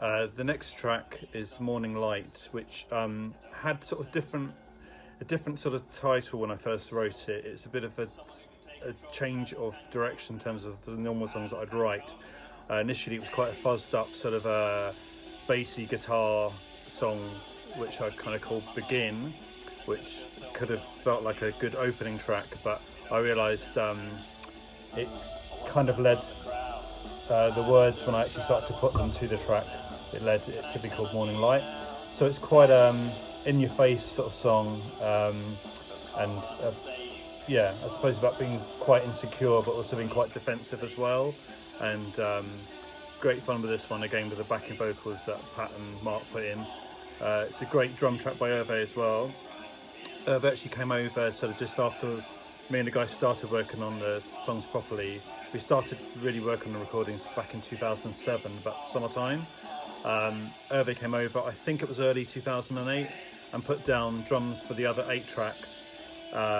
The next track is Morning Light, which had sort of a different sort of title when I first wrote it. It's a bit of a change of direction in terms of the normal songs that I'd write. Initially, it was quite a fuzzed up sort of a bassy guitar song, which I kind of called Begin, which could have felt like a good opening track, but I realised it kind of led the words, when I actually started to put them to the track, it led it to be called Morning Light. So it's quite in your face sort of song, and yeah, I suppose about being quite insecure but also being quite defensive as well. And great fun with this one, again with the backing vocals that Pat and Mark put in. It's a great drum track by Hervé as well. Hervé actually came over sort of just after me and the guys started working on the songs properly. We started really working on the recordings back in 2007, about summertime. Hervé came over, I think it was early 2008, and put down drums for the other 8 tracks.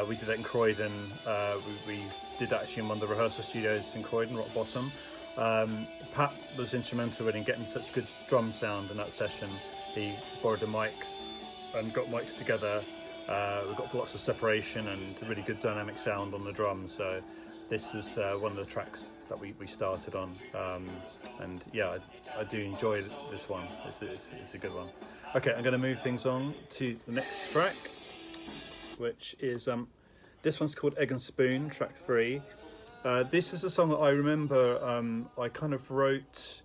We did that in Croydon. We did actually in one of the rehearsal studios in Croydon, Rock Bottom. Pat was instrumental in getting such good drum sound in that session. He borrowed the mics and got mics together. We got lots of separation and really good dynamic sound on the drums. So this was one of the tracks that we started on. And yeah, I do enjoy this one. It's a good one. Okay, I'm going to move things on to the next track, which is this one's called Egg and Spoon, track 3. This is a song that I remember I kind of wrote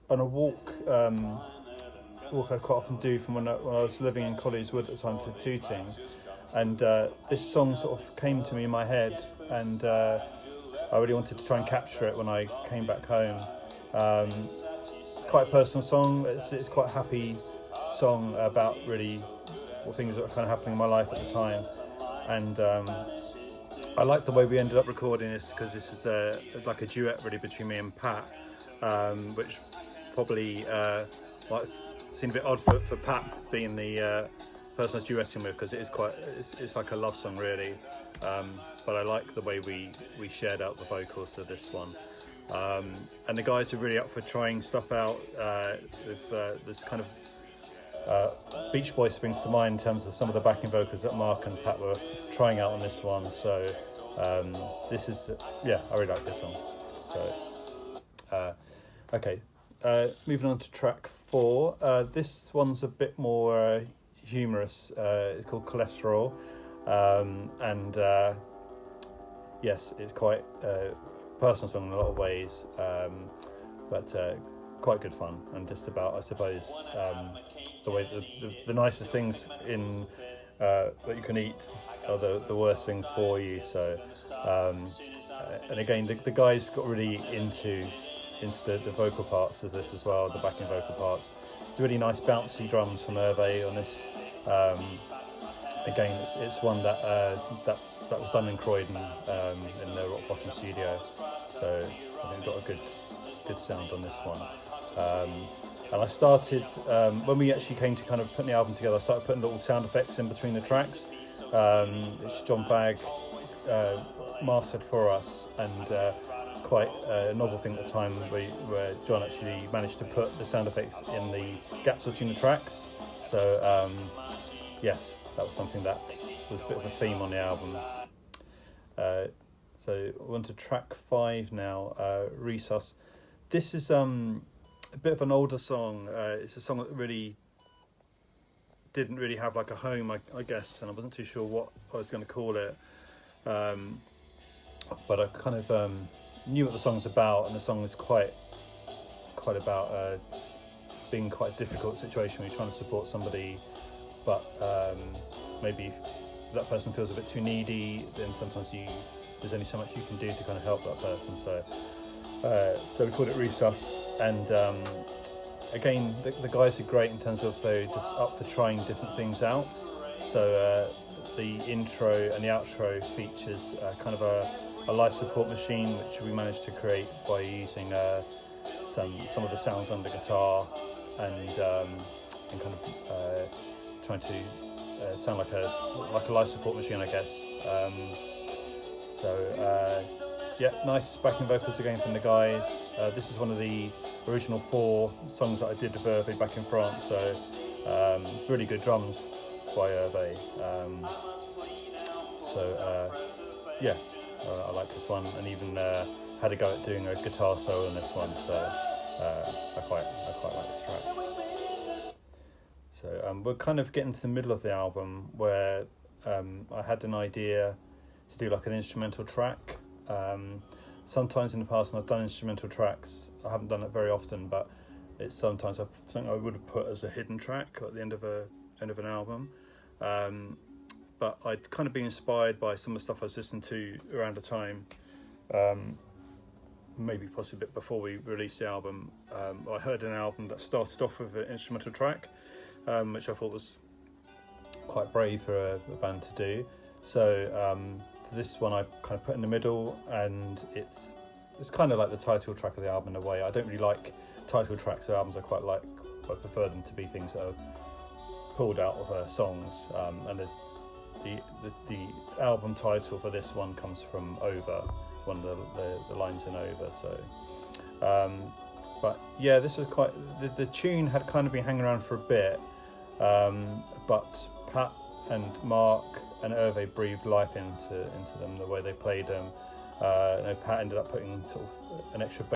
on a walk I quite often do from when I was living in Collies Wood at the time to Tooting, and this song sort of came to me in my head, and I really wanted to try and capture it when I came back home. Quite a personal song. It's quite a happy song about really what things that were kind of happening in my life at the time, and I like the way we ended up recording this, because this is like a duet really between me and Pat, which probably might seem a bit odd for Pat being the person I was duetting with, because it's like a love song really, but I like the way we shared out the vocals to this one, and the guys are really up for trying stuff out with this kind of Beach Boys springs to mind in terms of some of the backing vocals that Mark and Pat were trying out on this one. So this is, yeah, I really like this song. So okay, moving on to track 4. This one's a bit more humorous. It's called Cholesterol, and yes, it's quite a personal song in a lot of ways, but quite good fun, and just about, I suppose, the way the nicest things in that you can eat are the worst things for you. So and again, the guys got really into the vocal parts of this as well, the backing vocal parts. It's really nice bouncy drums from Hervé on this. Again, it's one that was done in Croydon in the Rock Bottom studio, so I think we've got a good sound on this one. And I started, when we actually came to kind of putting the album together, I started putting little sound effects in between the tracks, which John Bagg mastered for us, and quite a novel thing at the time where John actually managed to put the sound effects in the gaps between the tracks. So yes, that was something that was a bit of a theme on the album. So we're on to track 5 now, Resus. This is a bit of an older song. It's a song that really didn't really have like a home, I guess, and I wasn't too sure what I was going to call it. But I kind of knew what the song's about, and the song is quite about being quite a difficult situation when you're trying to support somebody, but maybe if that person feels a bit too needy, then sometimes there's only so much you can do to kind of help that person. So we called it Resus, and again, the guys are great in terms of they're just up for trying different things out. So the intro and the outro features kind of a life support machine, which we managed to create by using some of the sounds on the guitar, and kind of trying to sound like a life support machine, I guess. So Yeah, nice backing vocals again from the guys. This is one of the original 4 songs that I did with Hervé back in France, so really good drums by Hervé. Yeah, I like this one, and even had a go at doing a guitar solo on this one, so I quite like this track. So we're kind of getting to the middle of the album where I had an idea to do like an instrumental track. Sometimes in the past, when I've done instrumental tracks, I haven't done it very often, but it's sometimes something I would have put as a hidden track at the end of an album. But I'd kind of been inspired by some of the stuff I was listening to around the time, maybe possibly a bit before we released the album. I heard an album that started off with an instrumental track, which I thought was quite brave for a band to do. So this one I kind of put in the middle, and it's kind of like the title track of the album in a way. I don't really like title tracks of albums. I prefer them to be things that are pulled out of songs, and the album title for this one comes from Over, one of the lines in Over. So but yeah, this was quite the tune had kind of been hanging around for a bit, but Pat and Mark and Hervé breathed life into them, the way they played them. Pat ended up putting sort of an extra